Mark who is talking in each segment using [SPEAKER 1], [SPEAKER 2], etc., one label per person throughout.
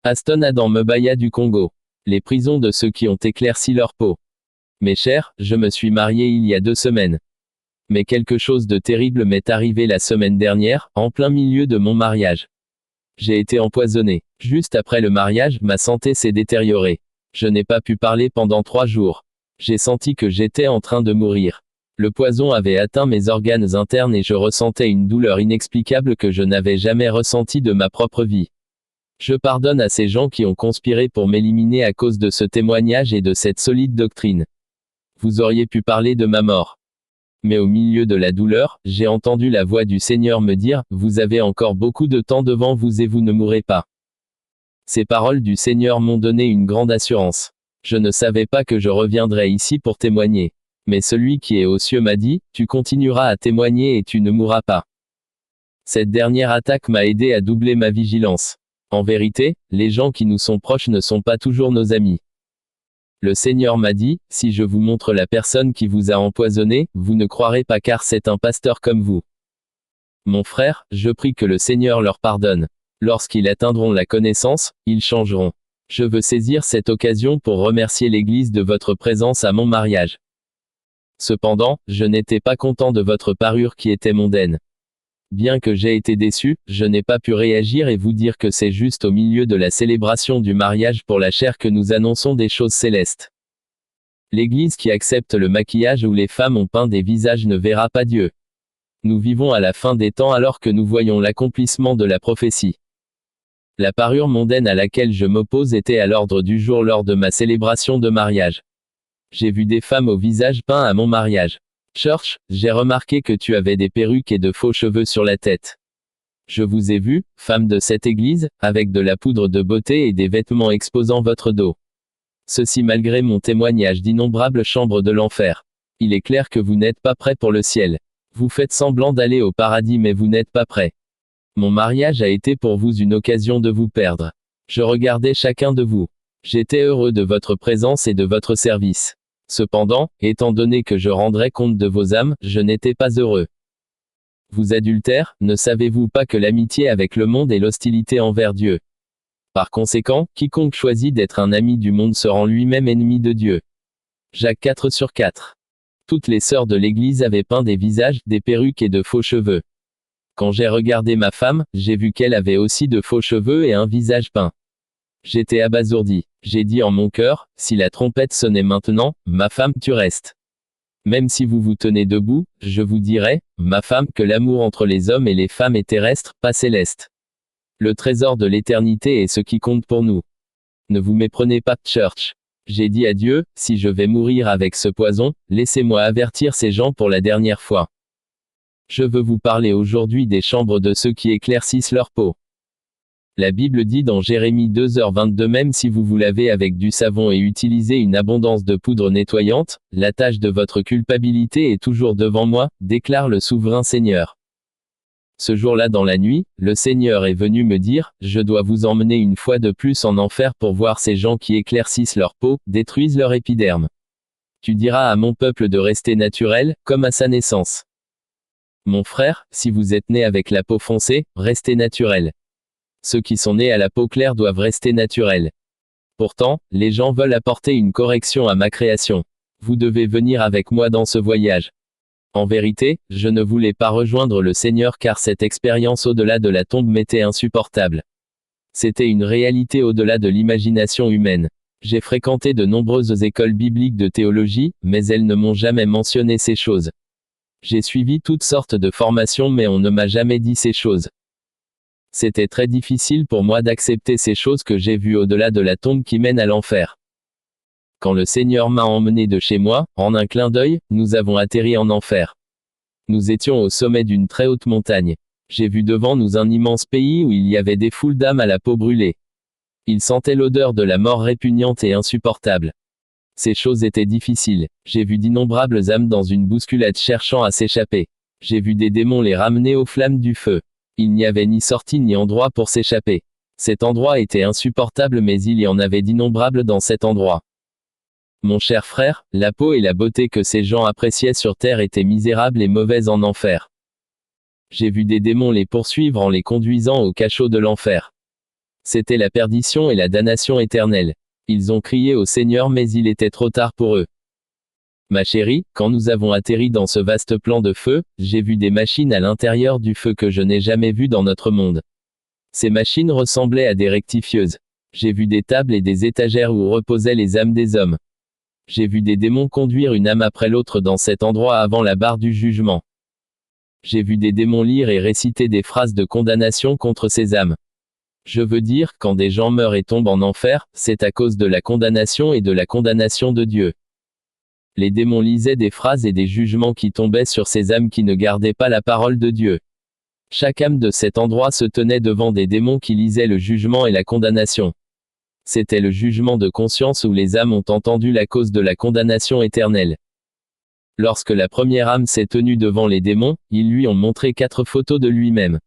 [SPEAKER 1] Astona dans Mbaya du Congo. Les prisons de ceux qui ont éclairci leur peau. Mes chers, je me suis marié il y a 2 semaines. Mais quelque chose de terrible m'est arrivé la semaine dernière, en plein milieu de mon mariage. J'ai été empoisonné. Juste après le mariage, ma santé s'est détériorée. Je n'ai pas pu parler pendant 3 jours. J'ai senti que j'étais en train de mourir. Le poison avait atteint mes organes internes et je ressentais une douleur inexplicable que je n'avais jamais ressentie de ma propre vie. Je pardonne à ces gens qui ont conspiré pour m'éliminer à cause de ce témoignage et de cette solide doctrine. Vous auriez pu parler de ma mort. Mais au milieu de la douleur, j'ai entendu la voix du Seigneur me dire, « Vous avez encore beaucoup de temps devant vous et vous ne mourrez pas. » Ces paroles du Seigneur m'ont donné une grande assurance. Je ne savais pas que je reviendrais ici pour témoigner. Mais celui qui est aux cieux m'a dit, « Tu continueras à témoigner et tu ne mourras pas. » Cette dernière attaque m'a aidé à doubler ma vigilance. En vérité, les gens qui nous sont proches ne sont pas toujours nos amis. Le Seigneur m'a dit, « Si je vous montre la personne qui vous a empoisonné, vous ne croirez pas car c'est un pasteur comme vous. » Mon frère, je prie que le Seigneur leur pardonne. Lorsqu'ils atteindront la connaissance, ils changeront. Je veux saisir cette occasion pour remercier l'Église de votre présence à mon mariage. Cependant, je n'étais pas content de votre parure qui était mondaine. Bien que j'ai été déçu, je n'ai pas pu réagir et vous dire que c'est juste au milieu de la célébration du mariage pour la chair que nous annonçons des choses célestes. L'Église qui accepte le maquillage où les femmes ont peint des visages ne verra pas Dieu. Nous vivons à la fin des temps alors que nous voyons l'accomplissement de la prophétie. La parure mondaine à laquelle je m'oppose était à l'ordre du jour lors de ma célébration de mariage. J'ai vu des femmes au visage peint à mon mariage. Church, j'ai remarqué que tu avais des perruques et de faux cheveux sur la tête. Je vous ai vu, femme de cette église, avec de la poudre de beauté et des vêtements exposant votre dos. Ceci malgré mon témoignage d'innombrables chambres de l'enfer. Il est clair que vous n'êtes pas prêt pour le ciel. Vous faites semblant d'aller au paradis mais vous n'êtes pas prêt. Mon mariage a été pour vous une occasion de vous perdre. Je regardais chacun de vous. J'étais heureux de votre présence et de votre service. Cependant, étant donné que je rendrais compte de vos âmes, je n'étais pas heureux. Vous adultères, ne savez-vous pas que l'amitié avec le monde est l'hostilité envers Dieu? Par conséquent, quiconque choisit d'être un ami du monde se rend lui-même ennemi de Dieu. Jacques 4/4. Toutes les sœurs de l'Église avaient peint des visages, des perruques et de faux cheveux. Quand j'ai regardé ma femme, j'ai vu qu'elle avait aussi de faux cheveux et un visage peint. J'étais abasourdi. J'ai dit en mon cœur, si la trompette sonnait maintenant, ma femme, tu restes. Même si vous vous tenez debout, je vous dirai, ma femme, que l'amour entre les hommes et les femmes est terrestre, pas céleste. Le trésor de l'éternité est ce qui compte pour nous. Ne vous méprenez pas, Church. J'ai dit à Dieu, si je vais mourir avec ce poison, laissez-moi avertir ces gens pour la dernière fois. Je veux vous parler aujourd'hui des chambres de ceux qui éclaircissent leur peau. La Bible dit dans Jérémie 2h22 même si vous vous lavez avec du savon et utilisez une abondance de poudre nettoyante, la tâche de votre culpabilité est toujours devant moi, déclare le souverain Seigneur. Ce jour-là dans la nuit, le Seigneur est venu me dire, je dois vous emmener une fois de plus en enfer pour voir ces gens qui éclaircissent leur peau, détruisent leur épiderme. Tu diras à mon peuple de rester naturel, comme à sa naissance. Mon frère, si vous êtes né avec la peau foncée, restez naturel. Ceux qui sont nés à la peau claire doivent rester naturels. Pourtant, les gens veulent apporter une correction à ma création. Vous devez venir avec moi dans ce voyage. En vérité, je ne voulais pas rejoindre le Seigneur car cette expérience au-delà de la tombe m'était insupportable. C'était une réalité au-delà de l'imagination humaine. J'ai fréquenté de nombreuses écoles bibliques de théologie, mais elles ne m'ont jamais mentionné ces choses. J'ai suivi toutes sortes de formations mais on ne m'a jamais dit ces choses. C'était très difficile pour moi d'accepter ces choses que j'ai vues au-delà de la tombe qui mène à l'enfer. Quand le Seigneur m'a emmené de chez moi, en un clin d'œil, nous avons atterri en enfer. Nous étions au sommet d'une très haute montagne. J'ai vu devant nous un immense pays où il y avait des foules d'âmes à la peau brûlée. Ils sentaient l'odeur de la mort répugnante et insupportable. Ces choses étaient difficiles. J'ai vu d'innombrables âmes dans une bousculade cherchant à s'échapper. J'ai vu des démons les ramener aux flammes du feu. Il n'y avait ni sortie ni endroit pour s'échapper. Cet endroit était insupportable mais il y en avait d'innombrables dans cet endroit. Mon cher frère, la peau et la beauté que ces gens appréciaient sur terre étaient misérables et mauvaises en enfer. J'ai vu des démons les poursuivre en les conduisant au cachot de l'enfer. C'était la perdition et la damnation éternelle. Ils ont crié au Seigneur mais il était trop tard pour eux. Ma chérie, quand nous avons atterri dans ce vaste plan de feu, j'ai vu des machines à l'intérieur du feu que je n'ai jamais vues dans notre monde. Ces machines ressemblaient à des rectifieuses. J'ai vu des tables et des étagères où reposaient les âmes des hommes. J'ai vu des démons conduire une âme après l'autre dans cet endroit avant la barre du jugement. J'ai vu des démons lire et réciter des phrases de condamnation contre ces âmes. Je veux dire, quand des gens meurent et tombent en enfer, c'est à cause de la condamnation et de la condamnation de Dieu. Les démons lisaient des phrases et des jugements qui tombaient sur ces âmes qui ne gardaient pas la parole de Dieu. Chaque âme de cet endroit se tenait devant des démons qui lisaient le jugement et la condamnation. C'était le jugement de conscience où les âmes ont entendu la cause de la condamnation éternelle. Lorsque la première âme s'est tenue devant les démons, ils lui ont montré 4 photos de lui-même.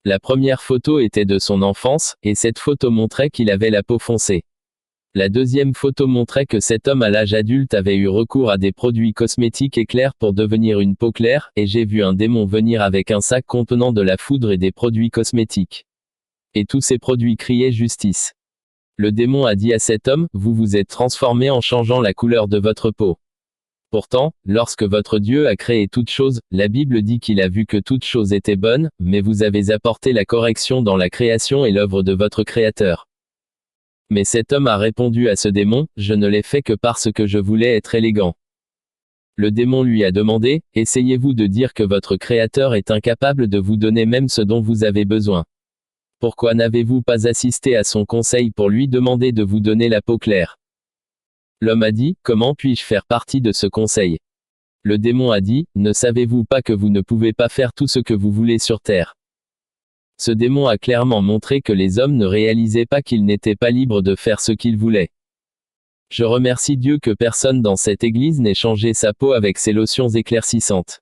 [SPEAKER 1] La première photo était de son enfance, et cette photo montrait qu'il avait la peau foncée. La deuxième photo montrait que cet homme à l'âge adulte avait eu recours à des produits cosmétiques éclairs pour devenir une peau claire, et j'ai vu un démon venir avec un sac contenant de la foudre et des produits cosmétiques. Et tous ces produits criaient justice. Le démon a dit à cet homme, vous vous êtes transformé en changeant la couleur de votre peau. Pourtant, lorsque votre Dieu a créé toutes choses, la Bible dit qu'il a vu que toutes choses étaient bonnes, mais vous avez apporté la correction dans la création et l'œuvre de votre Créateur. Mais cet homme a répondu à ce démon, je ne l'ai fait que parce que je voulais être élégant. Le démon lui a demandé, essayez-vous de dire que votre Créateur est incapable de vous donner même ce dont vous avez besoin. Pourquoi n'avez-vous pas assisté à son conseil pour lui demander de vous donner la peau claire? L'homme a dit, comment puis-je faire partie de ce conseil? Le démon a dit, ne savez-vous pas que vous ne pouvez pas faire tout ce que vous voulez sur terre? Ce démon a clairement montré que les hommes ne réalisaient pas qu'ils n'étaient pas libres de faire ce qu'ils voulaient. Je remercie Dieu que personne dans cette église n'ait changé sa peau avec ces lotions éclaircissantes.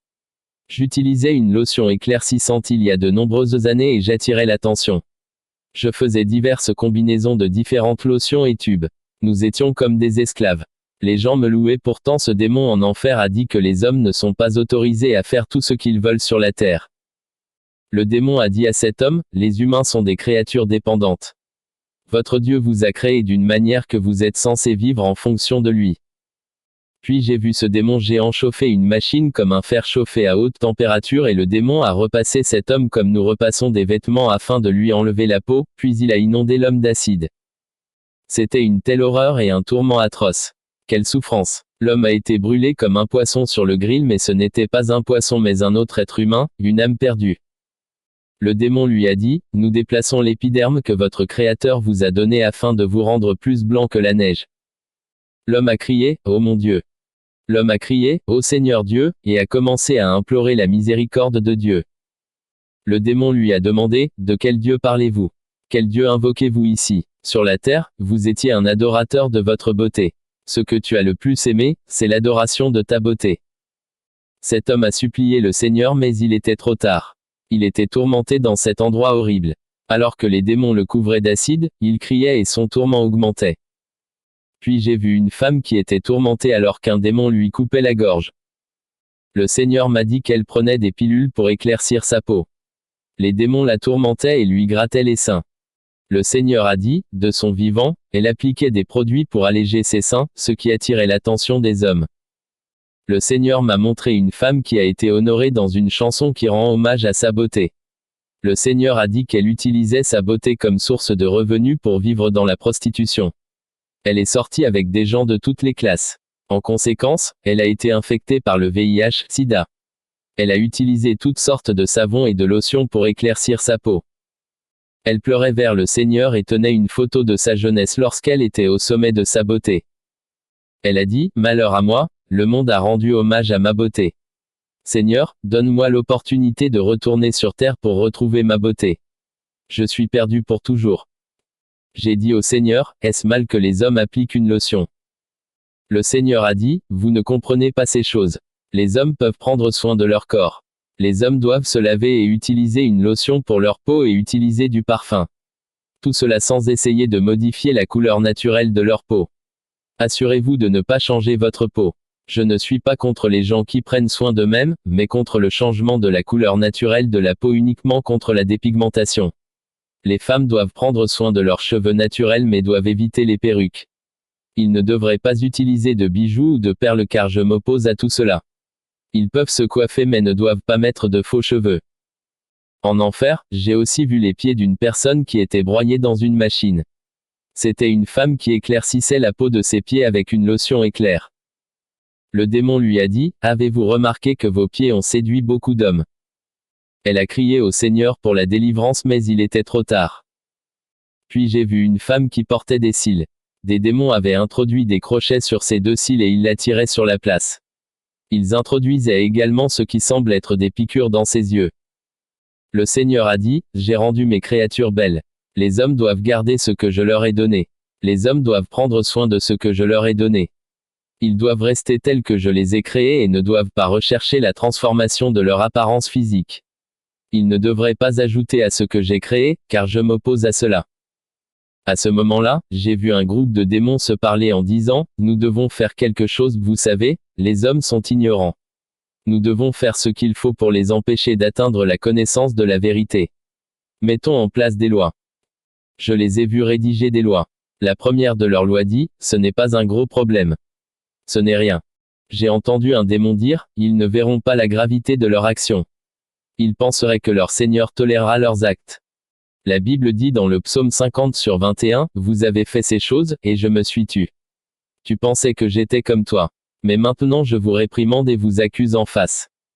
[SPEAKER 1] J'utilisais une lotion éclaircissante il y a de nombreuses années et j'attirais l'attention. Je faisais diverses combinaisons de différentes lotions et tubes. Nous étions comme des esclaves. Les gens me louaient, pourtant ce démon en enfer a dit que les hommes ne sont pas autorisés à faire tout ce qu'ils veulent sur la terre. Le démon a dit à cet homme, les humains sont des créatures dépendantes. Votre Dieu vous a créé d'une manière que vous êtes censé vivre en fonction de lui. Puis j'ai vu ce démon géant chauffer une machine comme un fer chauffé à haute température et le démon a repassé cet homme comme nous repassons des vêtements afin de lui enlever la peau, puis il a inondé l'homme d'acide. C'était une telle horreur et un tourment atroce. Quelle souffrance! L'homme a été brûlé comme un poisson sur le grill mais ce n'était pas un poisson mais un autre être humain, une âme perdue. Le démon lui a dit, nous déplaçons l'épiderme que votre Créateur vous a donné afin de vous rendre plus blanc que la neige. L'homme a crié, ô mon Dieu! L'homme a crié, ô Seigneur Dieu, et a commencé à implorer la miséricorde de Dieu. Le démon lui a demandé, de quel Dieu parlez-vous? Quel Dieu invoquez-vous ici? Sur la terre, vous étiez un adorateur de votre beauté. Ce que tu as le plus aimé, c'est l'adoration de ta beauté. Cet homme a supplié le Seigneur mais il était trop tard. Il était tourmenté dans cet endroit horrible. Alors que les démons le couvraient d'acide, il criait et son tourment augmentait. Puis j'ai vu une femme qui était tourmentée alors qu'un démon lui coupait la gorge. Le Seigneur m'a dit qu'elle prenait des pilules pour éclaircir sa peau. Les démons la tourmentaient et lui grattaient les seins. Le Seigneur a dit, de son vivant, elle appliquait des produits pour alléger ses seins, ce qui attirait l'attention des hommes. Le Seigneur m'a montré une femme qui a été honorée dans une chanson qui rend hommage à sa beauté. Le Seigneur a dit qu'elle utilisait sa beauté comme source de revenus pour vivre dans la prostitution. Elle est sortie avec des gens de toutes les classes. En conséquence, elle a été infectée par le VIH/SIDA. Elle a utilisé toutes sortes de savons et de lotions pour éclaircir sa peau. Elle pleurait vers le Seigneur et tenait une photo de sa jeunesse lorsqu'elle était au sommet de sa beauté. Elle a dit, malheur à moi, le monde a rendu hommage à ma beauté. Seigneur, donne-moi l'opportunité de retourner sur terre pour retrouver ma beauté. Je suis perdu pour toujours. J'ai dit au Seigneur, est-ce mal que les hommes appliquent une lotion? Le Seigneur a dit, vous ne comprenez pas ces choses. Les hommes peuvent prendre soin de leur corps. Les hommes doivent se laver et utiliser une lotion pour leur peau et utiliser du parfum. Tout cela sans essayer de modifier la couleur naturelle de leur peau. Assurez-vous de ne pas changer votre peau. Je ne suis pas contre les gens qui prennent soin d'eux-mêmes, mais contre le changement de la couleur naturelle de la peau uniquement contre la dépigmentation. Les femmes doivent prendre soin de leurs cheveux naturels mais doivent éviter les perruques. Ils ne devraient pas utiliser de bijoux ou de perles car je m'oppose à tout cela. Ils peuvent se coiffer mais ne doivent pas mettre de faux cheveux. En enfer, j'ai aussi vu les pieds d'une personne qui était broyée dans une machine. C'était une femme qui éclaircissait la peau de ses pieds avec une lotion éclair. Le démon lui a dit, « Avez-vous remarqué que vos pieds ont séduit beaucoup d'hommes ?» Elle a crié au Seigneur pour la délivrance mais il était trop tard. Puis j'ai vu une femme qui portait des cils. Des démons avaient introduit des crochets sur ses 2 cils et ils la tiraient sur la place. Ils introduisaient également ce qui semble être des piqûres dans ses yeux. Le Seigneur a dit, « J'ai rendu mes créatures belles. Les hommes doivent garder ce que je leur ai donné. Les hommes doivent prendre soin de ce que je leur ai donné. Ils doivent rester tels que je les ai créés et ne doivent pas rechercher la transformation de leur apparence physique. Ils ne devraient pas ajouter à ce que j'ai créé, car je m'oppose à cela. » À ce moment-là, j'ai vu un groupe de démons se parler en disant, « Nous devons faire quelque chose, vous savez, les hommes sont ignorants. Nous devons faire ce qu'il faut pour les empêcher d'atteindre la connaissance de la vérité. Mettons en place des lois. » Je les ai vus rédiger des lois. La première de leurs lois dit, « Ce n'est pas un gros problème. Ce n'est rien. » J'ai entendu un démon dire, « Ils ne verront pas la gravité de leur action. Ils penseraient que leur Seigneur tolérera leurs actes. » La Bible dit dans le psaume 50/21, « Vous avez fait ces choses, et je me suis tu. Tu pensais que j'étais comme toi. Mais maintenant je vous réprimande et vous accuse en face.